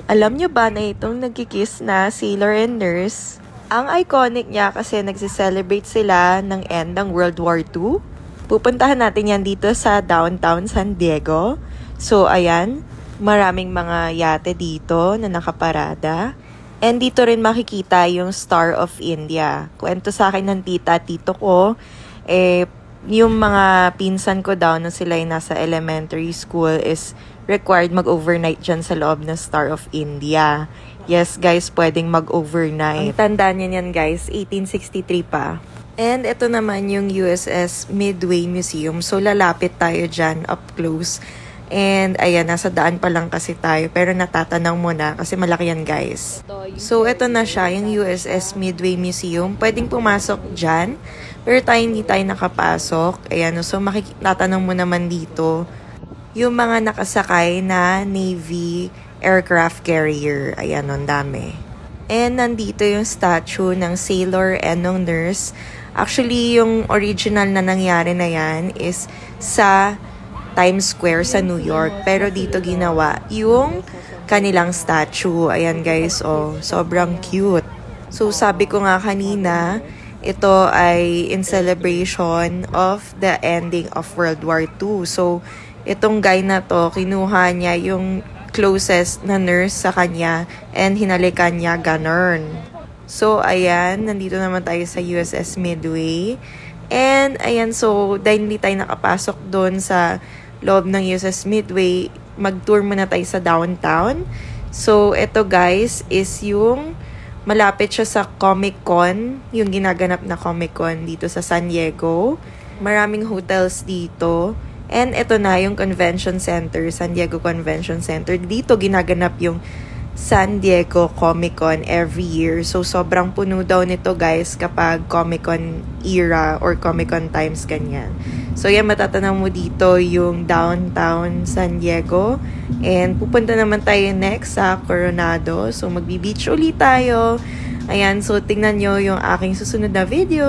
Alam nyo ba na itong nagkikiss na sailor and nurse? Ang iconic niya kasi nagsiselebrate sila ng end ng World War II. Pupuntahan natin yan dito sa downtown San Diego. So ayan, maraming mga yate dito na nakaparada. And dito rin makikita yung Star of India. Kwento sa akin ng tito ko, yung mga pinsan ko daw nung sila ay nasa elementary school is required mag-overnight dyan sa loob ng Star of India. Yes, guys, pwedeng mag-overnight. Ang tanda niya yan, guys, 1863 pa. And ito naman yung USS Midway Museum. So, lalapit tayo dyan, up close. And, ayan, nasa daan pa lang kasi tayo. Pero natatanaw mo na kasi malaki yan, guys. So, ito na siya, yung USS Midway Museum. Pwedeng pumasok dyan. Pero hindi tayo nakapasok. Ayan, so natanong mo naman dito yung mga nakasakay na Navy aircraft carrier. Ayan, ang dami. And nandito yung statue ng sailor and ng nurse. Actually, yung original na nangyari na yan is sa Times Square sa New York. Pero dito ginawa yung kanilang statue. Ayan guys, oh, sobrang cute. So sabi ko nga kanina, ito ay in celebration of the ending of World War II. So, itong guy na to, kinuha niya yung closest na nurse sa kanya and hinalikan niya ganun. So, ayan, nandito naman tayo sa USS Midway. And, ayan, so, dahil hindi tayo nakapasok doon sa loob ng USS Midway, mag-tour muna tayo sa downtown. So, ito guys, is yung malapit siya sa Comic-Con, yung ginaganap na Comic-Con dito sa San Diego. Maraming hotels dito. And ito na yung Convention Center, San Diego Convention Center. Dito ginaganap yung San Diego Comic-Con every year. So, sobrang puno daw nito guys kapag Comic-Con era or Comic-Con times ganyan. So, yan, matatanaw mo dito yung downtown San Diego. And pupunta naman tayo next sa Coronado. So, magbi-beach ulit tayo. Ayan, so tingnan nyo yung aking susunod na video.